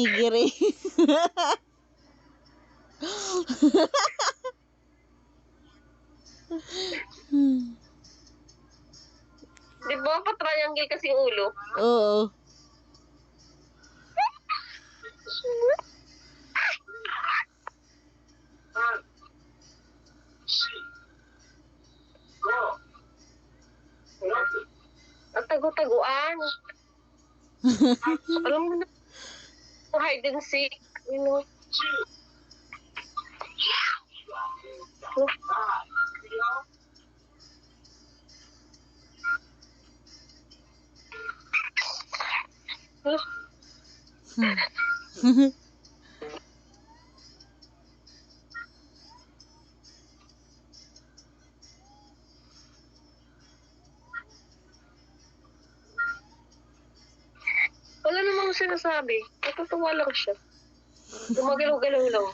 Giri. Di ba pa-triangle kasi yung ulo? Oo. Ang tagu-taguan. Alam mo na, hide and seek. You know? Wala namang sinasabi. Natutuwa lang siya. Gumagalaw-galaw lang.